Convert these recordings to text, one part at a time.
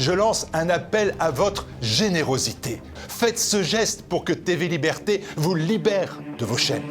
je lance un appel à votre générosité. Faites ce geste pour que TV Liberté vous libère de vos chaînes.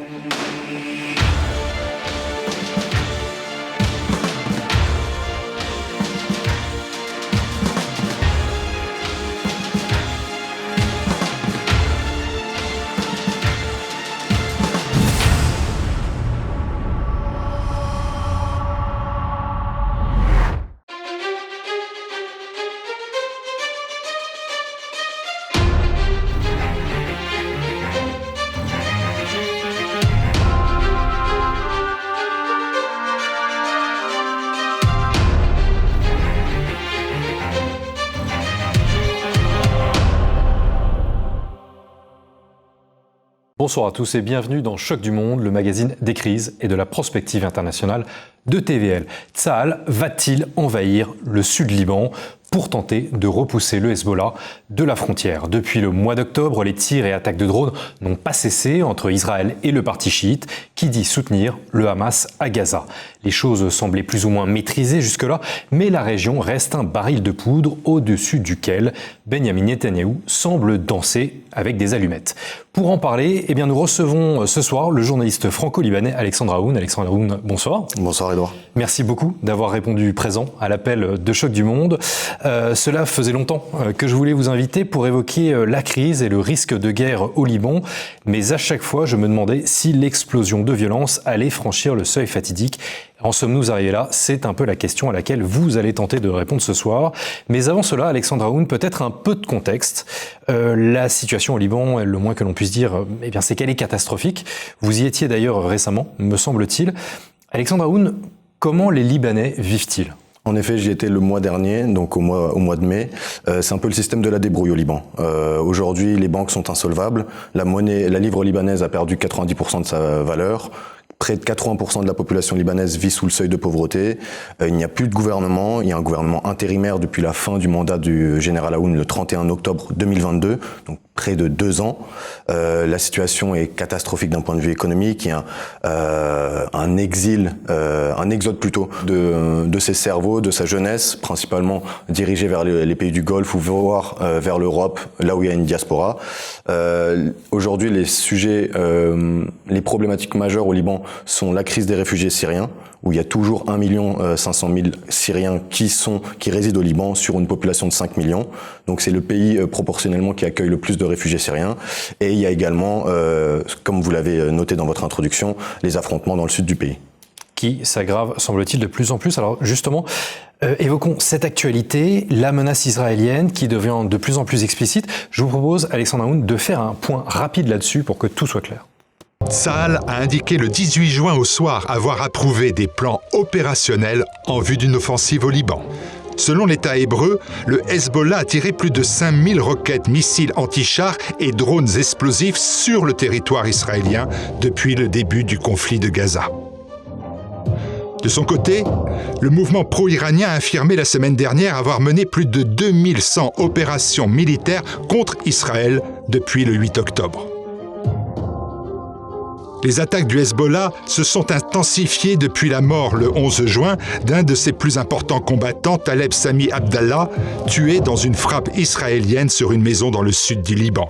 Bonsoir à tous et bienvenue dans Choc du Monde, le magazine des crises et de la prospective internationale de TVL. Tsahal va-t-il envahir le sud Liban pour tenter de repousser le Hezbollah de la frontière? Depuis le mois d'octobre, les tirs et attaques de drones n'ont pas cessé entre Israël et le parti chiite qui dit soutenir le Hamas à Gaza. Les choses semblaient plus ou moins maîtrisées jusque-là, mais la région reste un baril de poudre au-dessus duquel Benyamin Netanyahou semble danser avec des allumettes. Pour en parler, nous recevons ce soir le journaliste franco-libanais Alexandre Haoun. Alexandre Haoun, bonsoir. Bonsoir Edouard. Merci beaucoup d'avoir répondu présent à l'appel de Choc du Monde. Cela faisait longtemps que je voulais vous inviter pour évoquer la crise et le risque de guerre au Liban, mais à chaque fois je me demandais si l'explosion de violence allait franchir le seuil fatidique. En sommes-nous arrivés là? C'est un peu la question à laquelle vous allez tenter de répondre ce soir. Mais avant cela, Alexandre Haoun, peut-être un peu de contexte. La situation au Liban, le moins que l'on puisse dire, c'est qu'elle est catastrophique. Vous y étiez d'ailleurs récemment, me semble-t-il. Alexandre Haoun, comment les Libanais vivent-ils? En effet, j'y étais le mois dernier, donc au mois de mai. C'est un peu le système de la débrouille au Liban. Aujourd'hui, les banques sont insolvables. La livre libanaise a perdu 90% de sa valeur. Près de 80% de la population libanaise vit sous le seuil de pauvreté. Il n'y a plus de gouvernement. Il y a un gouvernement intérimaire depuis la fin du mandat du général Haoun le 31 octobre 2022, donc près de 2 ans. La situation est catastrophique d'un point de vue économique. Il y a un exode plutôt de ses cerveaux, de sa jeunesse, principalement dirigée vers les pays du Golfe ou voire vers l'Europe, là où il y a une diaspora. Aujourd'hui, les problématiques majeures au Liban sont la crise des réfugiés syriens, où il y a toujours 1 500 000 Syriens qui résident au Liban sur une population de 5 millions. Donc c'est le pays proportionnellement qui accueille le plus de réfugiés syriens. Et il y a également, comme vous l'avez noté dans votre introduction, les affrontements dans le sud du pays. Qui s'aggrave, semble-t-il, de plus en plus. Alors justement, évoquons cette actualité, la menace israélienne qui devient de plus en plus explicite. Je vous propose, Alexandre Haoun, de faire un point rapide là-dessus pour que tout soit clair. Tsahal a indiqué le 18 juin au soir avoir approuvé des plans opérationnels en vue d'une offensive au Liban. Selon l'État hébreu, le Hezbollah a tiré plus de 5000 roquettes, missiles anti-chars et drones explosifs sur le territoire israélien depuis le début du conflit de Gaza. De son côté, le mouvement pro-iranien a affirmé la semaine dernière avoir mené plus de 2100 opérations militaires contre Israël depuis le 8 octobre. Les attaques du Hezbollah se sont intensifiées depuis la mort le 11 juin d'un de ses plus importants combattants, Taleb Sami Abdallah, tué dans une frappe israélienne sur une maison dans le sud du Liban.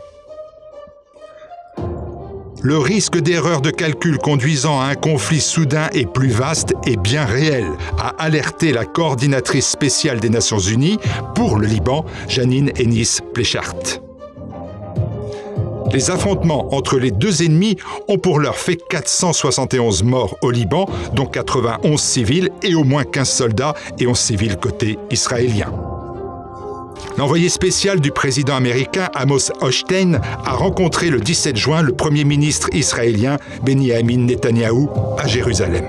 Le risque d'erreur de calcul conduisant à un conflit soudain et plus vaste est bien réel, a alerté la coordinatrice spéciale des Nations Unies pour le Liban, Janine Hennis-Pléchart. Les affrontements entre les deux ennemis ont pour l'heure fait 471 morts au Liban, dont 91 civils et au moins 15 soldats et 11 civils côté israélien. L'envoyé spécial du président américain Amos Hochstein a rencontré le 17 juin le premier ministre israélien Benyamin Netanyahou à Jérusalem.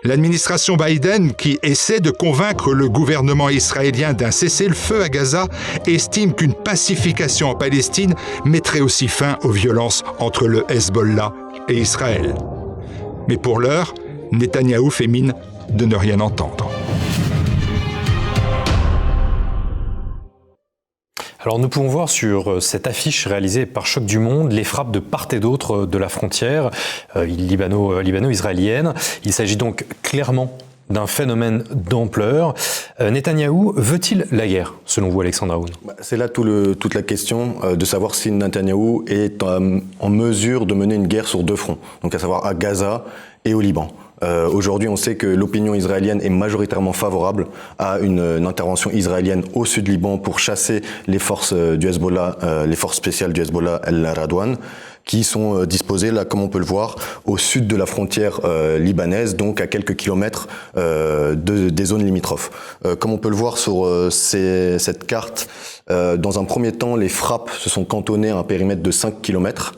L'administration Biden, qui essaie de convaincre le gouvernement israélien d'un cessez-le-feu à Gaza, estime qu'une pacification en Palestine mettrait aussi fin aux violences entre le Hezbollah et Israël. Mais pour l'heure, Netanyahou fait mine de ne rien entendre. Alors nous pouvons voir sur cette affiche réalisée par Choc du Monde les frappes de part et d'autre de la frontière libano-israélienne. Il s'agit donc clairement d'un phénomène d'ampleur. Netanyahou veut-il la guerre, selon vous, Alexandre Aoun? C'est là toute la question de savoir si Netanyahou est en mesure de mener une guerre sur deux fronts, donc à savoir à Gaza et au Liban. Aujourd'hui, on sait que l'opinion israélienne est majoritairement favorable à une intervention israélienne au sud Liban pour chasser les forces du Hezbollah, les forces spéciales du Hezbollah El-Radwan, qui sont disposées, là, comme on peut le voir, au sud de la frontière libanaise, donc à quelques kilomètres des zones limitrophes. Comme on peut le voir sur cette carte, dans un premier temps, les frappes se sont cantonnées à un périmètre de 5 kilomètres.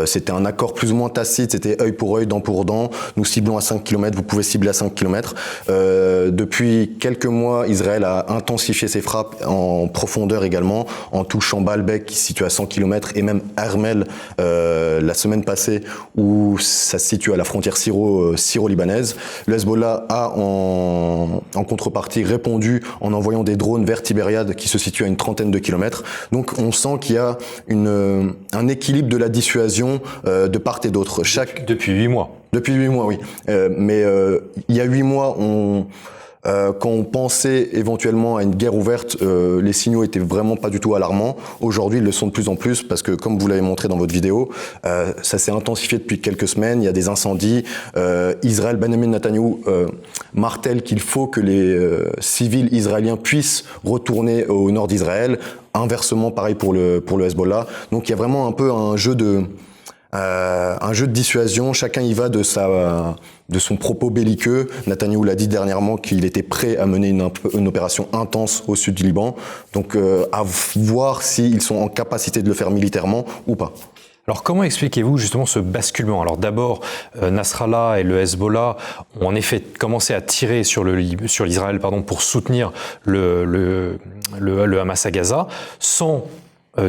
C'était un accord plus ou moins tacite, c'était œil pour œil, dent pour dent. Nous ciblons à 5 km, vous pouvez cibler à 5 km. Depuis quelques mois, Israël a intensifié ses frappes en profondeur également, en touchant Baalbek qui se situe à 100 km et même Hermel la semaine passée où ça se situe à la frontière syro-libanaise. Le Hezbollah a en contrepartie répondu en envoyant des drones vers Tibériade qui se situe à une trentaine de kilomètres. Donc on sent qu'il y a un équilibre de la dissuasion de part et d'autre. Depuis 8 mois. Depuis 8 mois, oui. Mais il y a 8 mois, quand on pensait éventuellement à une guerre ouverte, les signaux étaient vraiment pas du tout alarmants. Aujourd'hui, ils le sont de plus en plus parce que, comme vous l'avez montré dans votre vidéo, ça s'est intensifié depuis quelques semaines. Il y a des incendies. Israël, Benjamin Netanyahou martèle qu'il faut que les civils israéliens puissent retourner au nord d'Israël. Inversement, pareil pour le Hezbollah. Donc, il y a vraiment un peu un jeu de dissuasion. Chacun y va de son propos belliqueux. Netanyahou l'a dit dernièrement qu'il était prêt à mener une opération intense au sud du Liban. Donc, à voir s'ils sont en capacité de le faire militairement ou pas. Alors comment expliquez-vous justement ce basculement? Alors d'abord, Nasrallah et le Hezbollah ont en effet commencé à tirer sur l'Israël pour soutenir le Hamas à Gaza, sans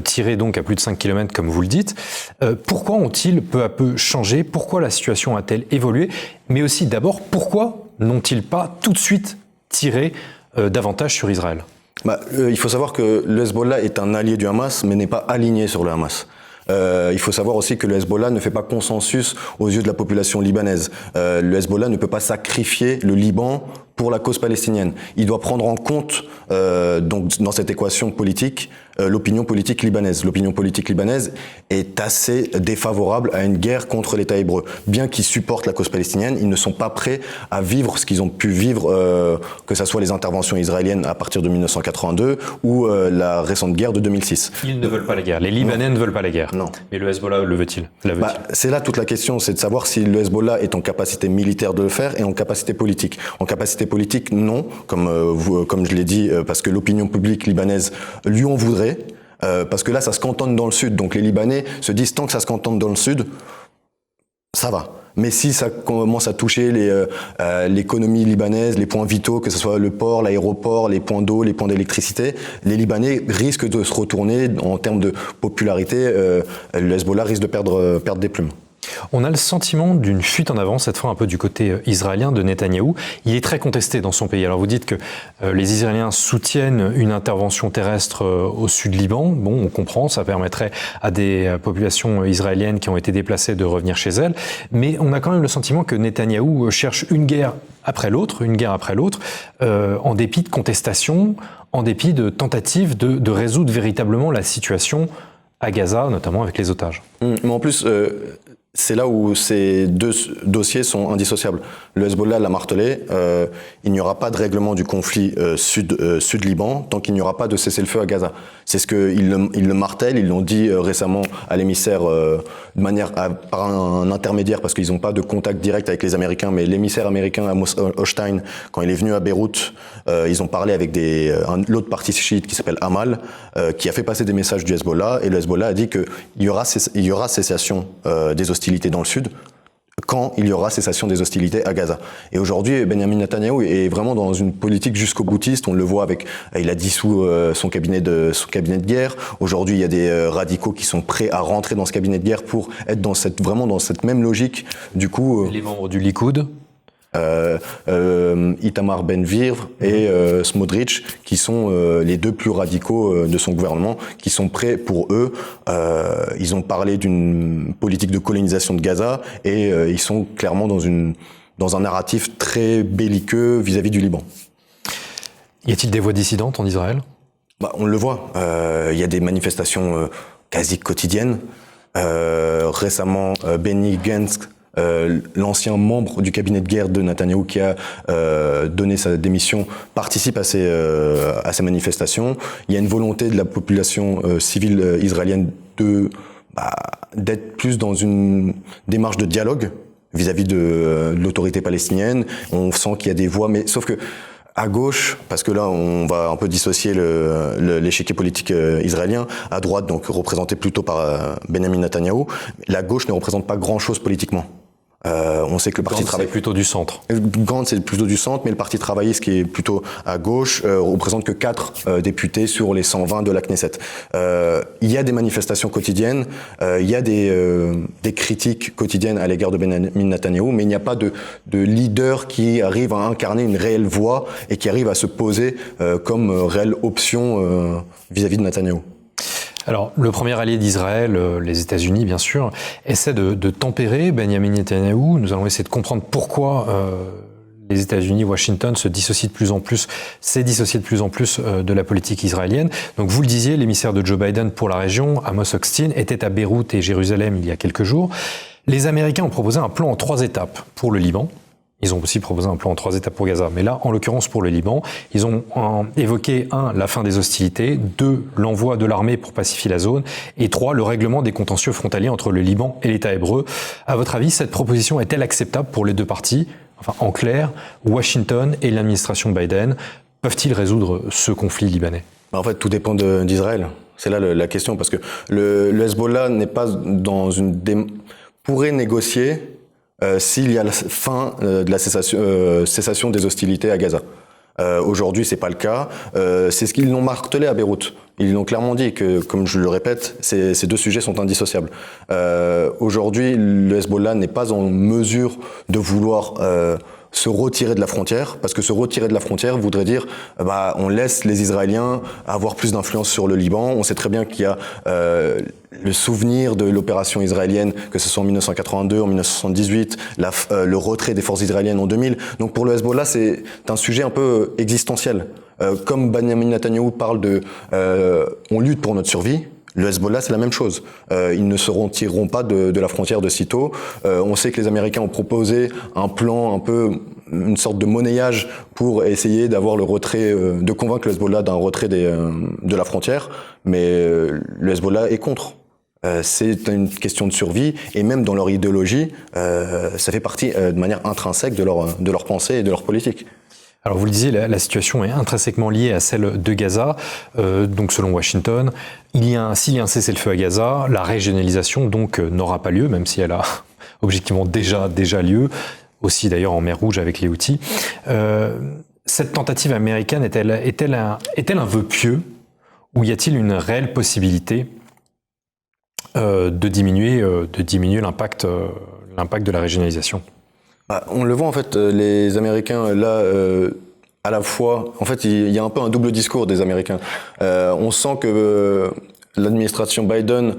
tirer donc à plus de 5 km comme vous le dites. Pourquoi ont-ils peu à peu changé? Pourquoi la situation a-t-elle évolué? Mais aussi d'abord, pourquoi n'ont-ils pas tout de suite tiré davantage sur Israël? Il faut savoir que le Hezbollah est un allié du Hamas, mais n'est pas aligné sur le Hamas. Il faut savoir aussi que le Hezbollah ne fait pas consensus aux yeux de la population libanaise. Le Hezbollah ne peut pas sacrifier le Liban pour la cause palestinienne. Il doit prendre en compte, donc dans cette équation politique, l'opinion politique libanaise. L'opinion politique libanaise est assez défavorable à une guerre contre l'État hébreu. Bien qu'ils supportent la cause palestinienne, ils ne sont pas prêts à vivre ce qu'ils ont pu vivre, que ce soit les interventions israéliennes à partir de 1982 ou la récente guerre de 2006. Ils ne veulent pas la guerre. Les Libanais ne veulent pas la guerre. Non. Mais le Hezbollah le veut-il? C'est là toute la question, c'est de savoir si le Hezbollah est en capacité militaire de le faire et en capacité politique. En capacité politique, non, comme je l'ai dit, parce que l'opinion publique libanaise lui en voudrait. Parce que là, ça se cantonne dans le sud. Donc les Libanais se disent, tant que ça se cantonne dans le sud, ça va. Mais si ça commence à toucher l'économie libanaise, les points vitaux, que ce soit le port, l'aéroport, les points d'eau, les points d'électricité, les Libanais risquent de se retourner en termes de popularité. Le Hezbollah risque de perdre des plumes. On a le sentiment d'une fuite en avant, cette fois un peu du côté israélien de Netanyahou. Il est très contesté dans son pays. Alors vous dites que les Israéliens soutiennent une intervention terrestre au sud Liban. Bon, on comprend, ça permettrait à des populations israéliennes qui ont été déplacées de revenir chez elles. Mais on a quand même le sentiment que Netanyahou cherche une guerre après l'autre, en dépit de contestations, en dépit de tentatives de résoudre véritablement la situation à Gaza, notamment avec les otages. Mais en plus... c'est là où ces deux dossiers sont indissociables. Le Hezbollah l'a martelé, il n'y aura pas de règlement du conflit sud-Liban tant qu'il n'y aura pas de cessez-le-feu à Gaza. C'est ce qu'ils le martèlent, ils l'ont dit récemment à l'émissaire par un intermédiaire, parce qu'ils n'ont pas de contact direct avec les Américains, mais l'émissaire américain Amos Hochstein, quand il est venu à Beyrouth, ils ont parlé avec l'autre parti chiite qui s'appelle Amal, qui a fait passer des messages du Hezbollah, et le Hezbollah a dit qu'il y aura cessation des hostilités dans le sud quand il y aura cessation des hostilités à Gaza. Et aujourd'hui, Benjamin Netanyahou est vraiment dans une politique jusqu'au boutiste. On le voit il a dissous son cabinet de guerre. Aujourd'hui, il y a des radicaux qui sont prêts à rentrer dans ce cabinet de guerre pour être vraiment dans cette même logique. Du coup, les membres du Likoud, Itamar Ben-Gvir et Smotrich, qui sont les deux plus radicaux de son gouvernement, qui sont prêts pour eux. Ils ont parlé d'une politique de colonisation de Gaza et ils sont clairement dans une dans un narratif très belliqueux vis-à-vis du Liban. Y a-t-il des voix dissidentes en Israël ? On le voit, il y a des manifestations quasi quotidiennes. Récemment, Benny Gantz, l'ancien membre du cabinet de guerre de Netanyahou qui a donné sa démission, participe à ces manifestations. Il y a une volonté de la population civile israélienne d'être plus dans une démarche de dialogue vis-à-vis de l'autorité palestinienne. On sent qu'il y a des voix, mais sauf que à gauche, parce que là on va un peu dissocier l'échiquier politique israélien, à droite, donc représenté plutôt par Benjamin Netanyahou, la gauche ne représente pas grand-chose politiquement. On sait que le Parti travailliste, c'est plutôt du centre. Gantz, c'est plutôt du centre, mais le Parti travailliste, qui est plutôt à gauche, représente que 4 députés sur les 120 de la Knesset. Il y a des manifestations quotidiennes, il y a des critiques quotidiennes à l'égard de Benjamin Netanyahou, mais il n'y a pas de leader qui arrive à incarner une réelle voix et qui arrive à se poser comme réelle option vis-à-vis de Netanyahou. Alors, le premier allié d'Israël, les États-Unis, bien sûr, essaie de tempérer Benjamin Netanyahou. Nous allons essayer de comprendre pourquoi les États-Unis, Washington, s'est dissocié de plus en plus de la politique israélienne. Donc, vous le disiez, l'émissaire de Joe Biden pour la région, Amos Hochstein, était à Beyrouth et Jérusalem il y a quelques jours. Les Américains ont proposé un plan en 3 étapes pour le Liban. Ils ont aussi proposé un plan en 3 étapes pour Gaza. Mais là, en l'occurrence pour le Liban, ils ont évoqué 1, la fin des hostilités, 2, l'envoi de l'armée pour pacifier la zone, et 3, le règlement des contentieux frontaliers entre le Liban et l'État hébreu. À votre avis, cette proposition est-elle acceptable pour les 2 parties ? Enfin, en clair, Washington et l'administration Biden peuvent-ils résoudre ce conflit libanais ? En fait, tout dépend d'Israël. C'est là la question, parce que le Hezbollah n'est pas dans pourrait négocier s'il y a la fin de la cessation des hostilités à Gaza. Aujourd'hui, c'est pas le cas. C'est ce qu'ils l'ont martelé à Beyrouth. Ils l'ont clairement dit que, comme je le répète, ces 2 sujets sont indissociables. Aujourd'hui, le Hezbollah n'est pas en mesure de vouloir se retirer de la frontière, parce que se retirer de la frontière voudrait dire on laisse les Israéliens avoir plus d'influence sur le Liban. On sait très bien qu'il y a le souvenir de l'opération israélienne, que ce soit en 1982, en 1978, le retrait des forces israéliennes en 2000. Donc pour le Hezbollah, c'est un sujet un peu existentiel. Comme Benjamin Netanyahou parle on lutte pour notre survie, le Hezbollah, c'est la même chose. Ils ne se retireront pas de la frontière de sitôt. On sait que les Américains ont proposé un plan, un peu une sorte de monnayage pour essayer d'avoir le retrait, de convaincre le Hezbollah d'un retrait de la frontière. Mais le Hezbollah est contre. C'est une question de survie, et même dans leur idéologie, ça fait partie de manière intrinsèque de leur pensée et de leur politique. Alors vous le disiez, la situation est intrinsèquement liée à celle de Gaza. Donc selon Washington, s'il y a un cessez-le-feu à Gaza, la régionalisation donc n'aura pas lieu, même si elle a objectivement déjà lieu, aussi d'ailleurs en mer Rouge avec les Houthis. Cette tentative américaine est-elle un vœu pieux, ou y a-t-il une réelle possibilité de diminuer l'impact de la régionalisation ? On le voit en fait, les Américains là, à la fois, en fait, il y a un peu un double discours des Américains. On sent que l'administration Biden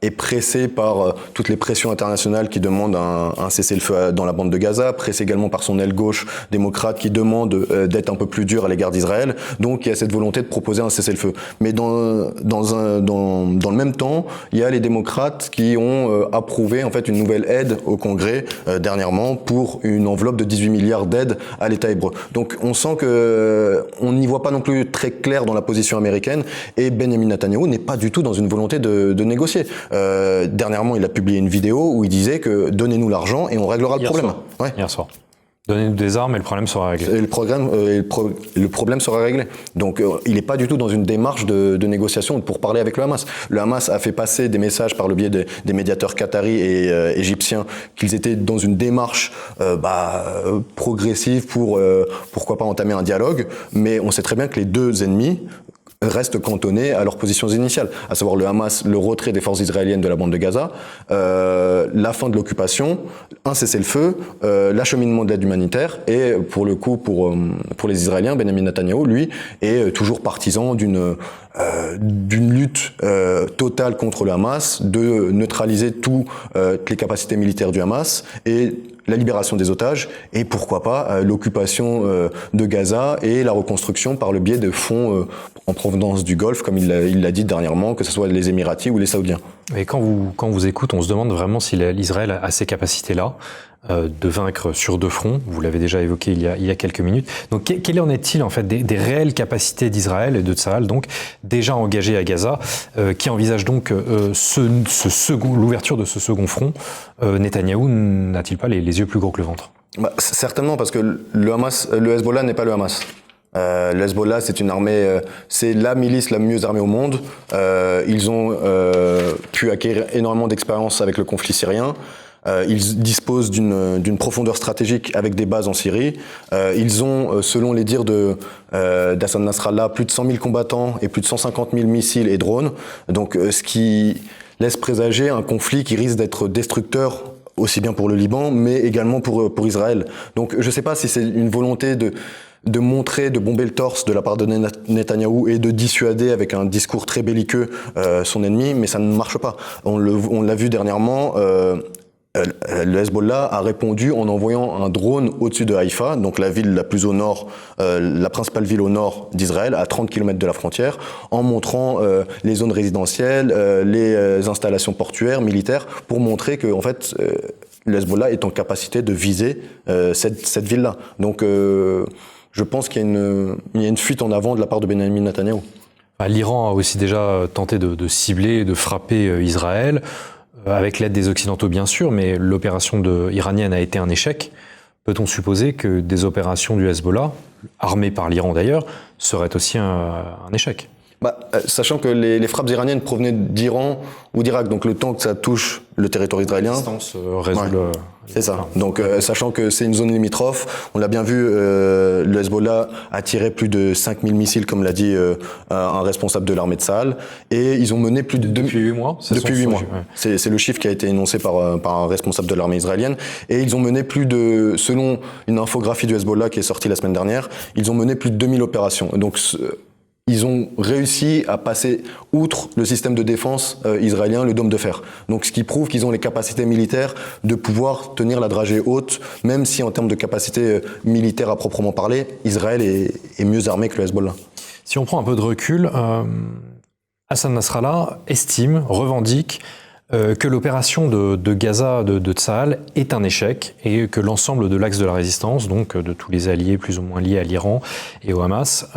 est pressée par toutes les pressions internationales qui demandent un cessez-le-feu dans la bande de Gaza, pressée également par son aile gauche démocrate qui demande d'être un peu plus dur à l'égard d'Israël. Donc il y a cette volonté de proposer un cessez-le-feu. Mais dans le même temps, il y a les démocrates qui ont approuvé en fait une nouvelle aide au Congrès dernièrement pour une enveloppe de 18 milliards d'aides à l'État hébreu. Donc on sent que on n'y voit pas non plus très clair dans la position américaine, et Benjamin Netanyahou n'est pas du tout dans une volonté de négocier. Dernièrement, il a publié une vidéo où il disait que donnez-nous l'argent et on réglera le problème. Hier soir. Donnez-nous des armes et le problème sera réglé. Et le problème sera réglé. Donc il n'est pas du tout dans une démarche de négociation pour parler avec le Hamas. Le Hamas a fait passer des messages par le biais des médiateurs qataris et égyptiens qu'ils étaient dans une démarche progressive pour pourquoi pas entamer un dialogue. Mais on sait très bien que les 2 ennemis, restent cantonnés à leurs positions initiales, à savoir le Hamas, le retrait des forces israéliennes de la bande de Gaza, la fin de l'occupation, un cessez-le-feu, l'acheminement de l'aide humanitaire, et pour le coup, pour les Israéliens, Benjamin Netanyahou, lui, est toujours partisan d'une lutte totale contre le Hamas, de neutraliser toutes les capacités militaires du Hamas, et la libération des otages, et pourquoi pas l'occupation de Gaza et la reconstruction par le biais de fonds en provenance du Golfe, comme il l'a dit dernièrement, que ce soit les Émiratis ou les Saoudiens. Et quand on vous écoute, on se demande vraiment si l'Israël a ces capacités-là de vaincre sur deux fronts. Vous l'avez déjà évoqué il y a quelques minutes. Donc, quel en est-il en fait des réelles capacités d'Israël et de Tsahal, donc déjà engagés à Gaza, qui envisage donc l'ouverture de ce second front? Netanyahou n'a-t-il pas les yeux plus gros que le ventre? Certainement, parce que le Hezbollah n'est pas le Hamas. Le Hezbollah, c'est une armée, c'est la milice la mieux armée au monde. Ils ont pu acquérir énormément d'expérience avec le conflit syrien. Ils disposent d'une profondeur stratégique avec des bases en Syrie. Ils ont, selon les dires d'Hassan Nasrallah, plus de 100 000 combattants et plus de 150 000 missiles et drones. Donc, ce qui laisse présager un conflit qui risque d'être destructeur aussi bien pour le Liban, mais également pour Israël. Donc, je ne sais pas si c'est une volonté de montrer, de bomber le torse de la part de Netanyahou et de dissuader avec un discours très belliqueux son ennemi, mais ça ne marche pas. On l'a vu dernièrement. Le Hezbollah a répondu en envoyant un drone au-dessus de Haïfa, donc la ville la plus au nord, la principale ville au nord d'Israël, à 30 km de la frontière, en montrant les zones résidentielles, les installations portuaires, militaires, pour montrer que en fait le Hezbollah est en capacité de viser cette ville-là. Donc je pense qu'il y a une fuite en avant de la part de Benjamin Netanyahou. L'Iran a aussi déjà tenté de cibler, de frapper Israël, avec l'aide des Occidentaux bien sûr, mais l'opération iranienne a été un échec. Peut-on supposer que des opérations du Hezbollah, armées par l'Iran d'ailleurs, seraient aussi un échec? Sachant que les frappes iraniennes provenaient d'Iran ou d'Irak, donc le temps que ça touche le territoire israélien, c'est ça. Donc sachant que c'est une zone limitrophe, on l'a bien vu, le Hezbollah a tiré plus de 5000 missiles, comme l'a dit un responsable de l'armée de Tsahal, et ils ont mené plus de... Depuis 8 mois Depuis 8 mois. Ouais. C'est le chiffre qui a été énoncé par un responsable de l'armée israélienne, et ils ont mené selon une infographie du Hezbollah qui est sortie la semaine dernière, ils ont mené plus de 2000 opérations. Donc ils ont réussi à passer outre le système de défense israélien, le dôme de fer. Donc ce qui prouve qu'ils ont les capacités militaires de pouvoir tenir la dragée haute, même si en termes de capacité militaire à proprement parler, Israël est mieux armé que le Hezbollah. Si on prend un peu de recul, Hassan Nasrallah estime, revendique que l'opération de Gaza de Tsahal est un échec et que l'ensemble de l'axe de la résistance, donc de tous les alliés plus ou moins liés à l'Iran et au Hamas,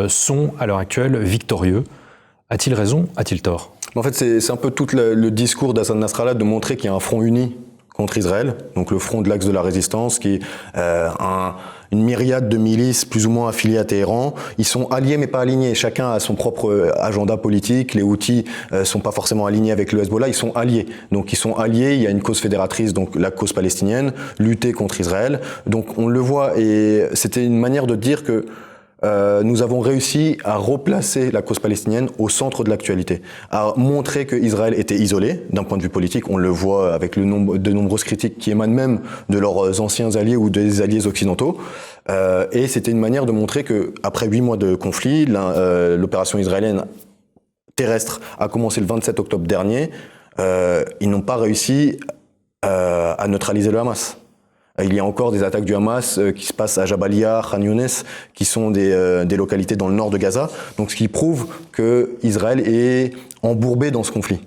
sont à l'heure actuelle victorieux. A-t-il raison? A-t-il tort? En fait, c'est un peu tout le discours d'Hassan Nasrallah de montrer qu'il y a un front uni contre Israël, donc le front de l'axe de la résistance, qui est une myriade de milices plus ou moins affiliées à Téhéran. Ils sont alliés mais pas alignés. Chacun a son propre agenda politique. Les Houthis sont pas forcément alignés avec le Hezbollah. Ils sont alliés. Donc ils sont alliés. Il y a une cause fédératrice, donc la cause palestinienne, lutter contre Israël. Donc on le voit, et c'était une manière de dire que nous avons réussi à replacer la cause palestinienne au centre de l'actualité, à montrer que Israël était isolé d'un point de vue politique. On le voit avec de nombreuses critiques qui émanent même de leurs anciens alliés ou des alliés occidentaux. Et c'était une manière de montrer que, après 8 mois de conflit, l'opération israélienne terrestre a commencé le 27 octobre dernier. Ils n'ont pas réussi à neutraliser le Hamas. Il y a encore des attaques du Hamas qui se passent à Jabalia, Khan Younes, qui sont des localités dans le nord de Gaza. Donc, ce qui prouve que Israël est embourbé dans ce conflit.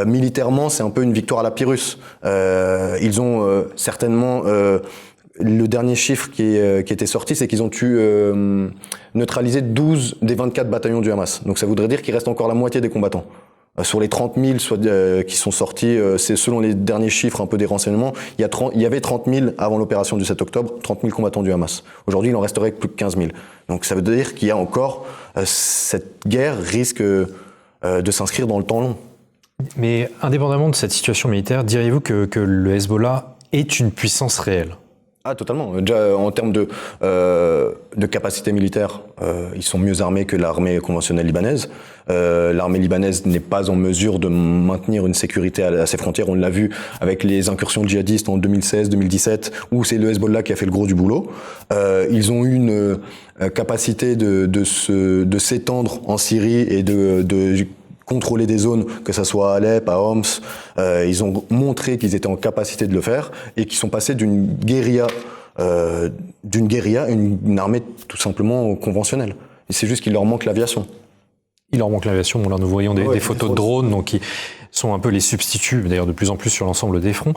Militairement, c'est un peu une victoire à la Pyrrhus. Ils ont certainement... le dernier chiffre qui était sorti, c'est qu'ils ont neutralisé 12 des 24 bataillons du Hamas. Donc, ça voudrait dire qu'il reste encore la moitié des combattants. Sur les 30 000 qui sont sortis, c'est selon les derniers chiffres un peu des renseignements, il y avait 30 000 avant l'opération du 7 octobre, 30 000 combattants du Hamas. Aujourd'hui, il en resterait plus que 15 000. Donc ça veut dire qu'il y a encore, cette guerre risque de s'inscrire dans le temps long. Mais indépendamment de cette situation militaire, diriez-vous que le Hezbollah est une puissance réelle? Ah, totalement. Déjà, en termes de capacité militaire, ils sont mieux armés que l'armée conventionnelle libanaise. L'armée libanaise n'est pas en mesure de maintenir une sécurité à ses frontières. On l'a vu avec les incursions djihadistes en 2016-2017, où c'est le Hezbollah qui a fait le gros du boulot. Ils ont eu une capacité de s'étendre en Syrie et de contrôler des zones, que ça soit à Alep, à Homs. Ils ont montré qu'ils étaient en capacité de le faire et qu'ils sont passés d'une guérilla à une armée tout simplement conventionnelle. Et c'est juste qu'il leur manque l'aviation. Il leur manque l'aviation. Là, nous voyons des photos de drones, donc qui sont un peu les substituts, d'ailleurs de plus en plus sur l'ensemble des fronts.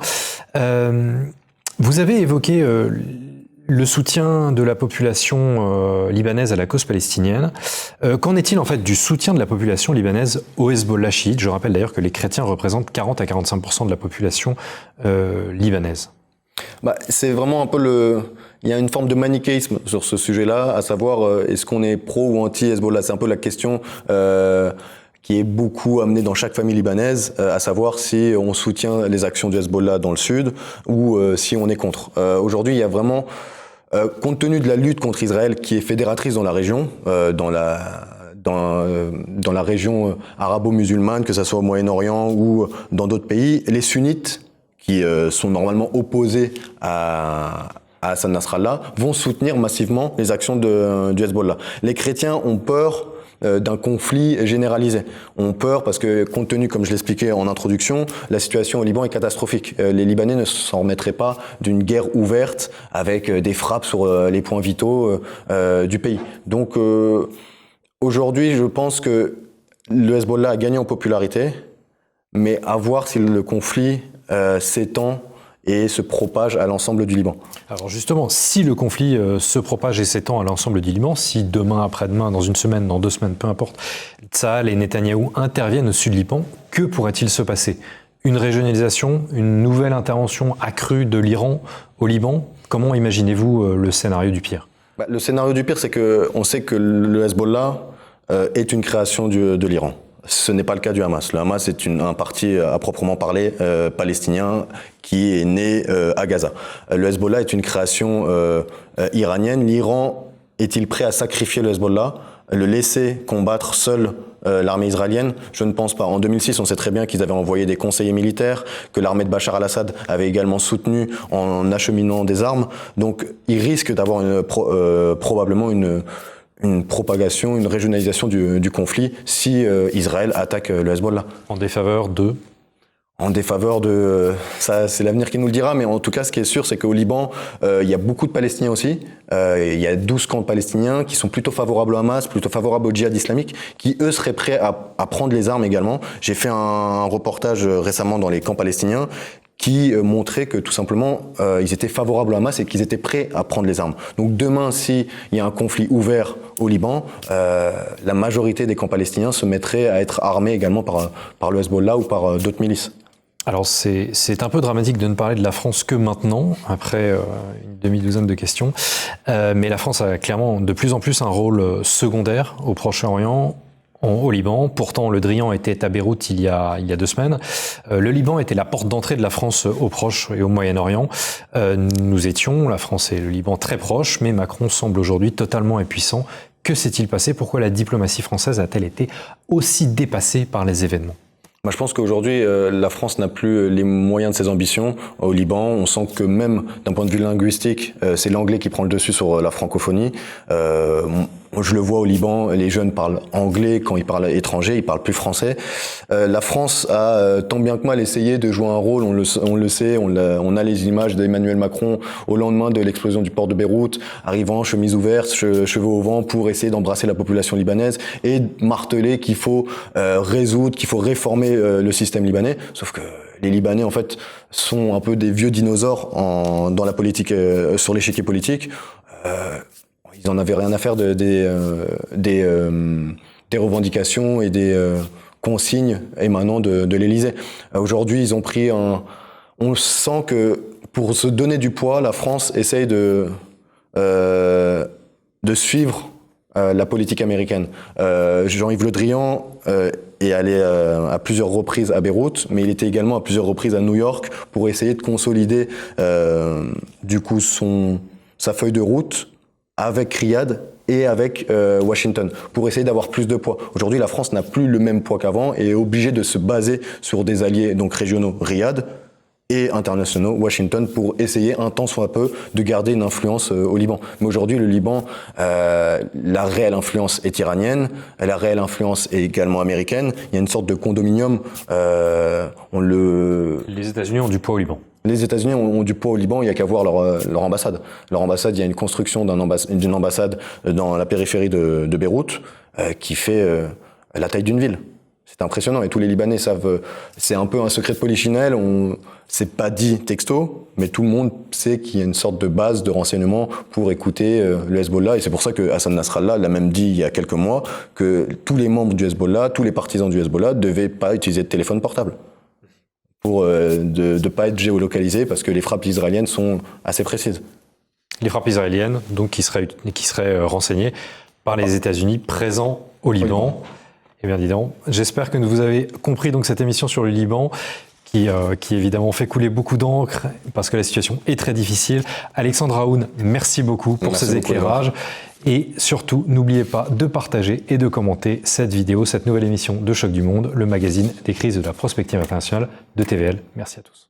Vous avez évoqué le soutien de la population libanaise à la cause palestinienne. Qu'en est-il en fait du soutien de la population libanaise au Hezbollah chiite? Je rappelle d'ailleurs que les chrétiens représentent 40 à 45% de la population libanaise. C'est vraiment un peu il y a une forme de manichéisme sur ce sujet-là, à savoir est-ce qu'on est pro ou anti-Hezbollah? C'est un peu la question qui est beaucoup amenée dans chaque famille libanaise, à savoir si on soutient les actions du Hezbollah dans le sud ou si on est contre. Aujourd'hui, il y a vraiment, compte tenu de la lutte contre Israël qui est fédératrice dans la région, dans la région arabo-musulmane, que ce soit au Moyen-Orient ou dans d'autres pays, les sunnites, qui sont normalement opposés à Hassan Nasrallah, vont soutenir massivement les actions du Hezbollah. Les chrétiens ont peur d'un conflit généralisé. Ont peur parce que, compte tenu, comme je l'expliquais en introduction, la situation au Liban est catastrophique. Les Libanais ne s'en remettraient pas d'une guerre ouverte avec des frappes sur les points vitaux du pays. Donc aujourd'hui, je pense que le Hezbollah a gagné en popularité, mais à voir si le conflit s'étend et se propage à l'ensemble du Liban. Alors justement, si le conflit se propage et s'étend à l'ensemble du Liban, si demain, après-demain, dans une semaine, dans 2 semaines, peu importe, Tsahal et Netanyahou interviennent au sud Liban, que pourrait-il se passer? Une régionalisation, une nouvelle intervention accrue de l'Iran au Liban? Comment imaginez-vous le scénario du pire? Le scénario du pire, c'est qu'on sait que le Hezbollah est une création de l'Iran. Ce n'est pas le cas du Hamas. Le Hamas est un parti à proprement parler palestinien qui est né à Gaza. Le Hezbollah est une création iranienne. L'Iran est-il prêt à sacrifier le Hezbollah, le laisser combattre seul l'armée israélienne? Je ne pense pas. En 2006, on sait très bien qu'ils avaient envoyé des conseillers militaires, que l'armée de Bachar al-Assad avait également soutenu en acheminant des armes. Donc, il risque d'avoir probablement une propagation, une régionalisation du conflit si Israël attaque le Hezbollah. En défaveur de? En défaveur de... ça, c'est l'avenir qui nous le dira, mais en tout cas, ce qui est sûr, c'est qu'au Liban, il y a beaucoup de Palestiniens aussi. Il y a 12 camps palestiniens qui sont plutôt favorables au Hamas, plutôt favorables au djihad islamique, qui, eux, seraient prêts à prendre les armes également. J'ai fait un reportage récemment dans les camps palestiniens qui montrait que tout simplement ils étaient favorables au Hamas et qu'ils étaient prêts à prendre les armes. Donc demain, s'il y a un conflit ouvert au Liban, la majorité des camps palestiniens se mettraient à être armés également par le Hezbollah ou par d'autres milices. Alors c'est un peu dramatique de ne parler de la France que maintenant, après une demi-douzaine de questions, mais la France a clairement de plus en plus un rôle secondaire au Proche-Orient, au Liban. Pourtant, le Drian était à Beyrouth il y a 2 semaines. Le Liban était la porte d'entrée de la France au Proche et au Moyen-Orient. Nous étions, la France et le Liban, très proches, mais Macron semble aujourd'hui totalement impuissant. Que s'est-il passé? Pourquoi la diplomatie française a-t-elle été aussi dépassée par les événements? Je pense qu'aujourd'hui, la France n'a plus les moyens de ses ambitions. Au Liban, on sent que même d'un point de vue linguistique, c'est l'anglais qui prend le dessus sur la francophonie. Je le vois au Liban, les jeunes parlent anglais, quand ils parlent étranger, ils parlent plus français. La France a tant bien que mal essayé de jouer un rôle, on le sait, on a les images d'Emmanuel Macron au lendemain de l'explosion du port de Beyrouth, arrivant chemise ouverte, cheveux au vent, pour essayer d'embrasser la population libanaise et marteler qu'il faut résoudre, qu'il faut réformer le système libanais. Sauf que les Libanais, en fait, sont un peu des vieux dinosaures dans la politique, sur l'échiquier politique. Ils en avaient rien à faire des revendications et des consignes émanant de l'Élysée. Aujourd'hui, ils ont pris on sent que pour se donner du poids, la France essaye de suivre la politique américaine. Jean-Yves Le Drian est allé à plusieurs reprises à Beyrouth, mais il était également à plusieurs reprises à New York pour essayer de consolider du coup sa feuille de route avec Riyad et avec Washington, pour essayer d'avoir plus de poids. Aujourd'hui, la France n'a plus le même poids qu'avant et est obligée de se baser sur des alliés donc régionaux, Riyad, et internationaux, Washington, pour essayer un tant soit peu de garder une influence au Liban. Mais aujourd'hui, le Liban, la réelle influence est iranienne, la réelle influence est également américaine. Il y a une sorte de condominium. Les États-Unis ont du poids au Liban. Les États-Unis ont du poids au Liban, il n'y a qu'à voir leur ambassade. Leur ambassade, il y a une construction d'une ambassade dans la périphérie de Beyrouth qui fait la taille d'une ville. C'est impressionnant et tous les Libanais savent. C'est un peu un secret de polichinelle. C'est pas dit texto, mais tout le monde sait qu'il y a une sorte de base de renseignement pour écouter le Hezbollah. Et c'est pour ça que Hassan Nasrallah l'a même dit il y a quelques mois que tous les membres du Hezbollah, tous les partisans du Hezbollah, devaient pas utiliser de téléphone portable pour de pas être géolocalisés parce que les frappes israéliennes sont assez précises. Les frappes israéliennes, donc qui seraient renseignées par les États-Unis présents au Liban. Eh bien, dis donc, j'espère que vous avez compris donc cette émission sur le Liban, qui évidemment fait couler beaucoup d'encre parce que la situation est très difficile. Alexandre Aoun, merci beaucoup pour ces éclairages. Et surtout, n'oubliez pas de partager et de commenter cette vidéo, cette nouvelle émission de Choc du Monde, le magazine des crises de la prospective internationale de TVL. Merci à tous.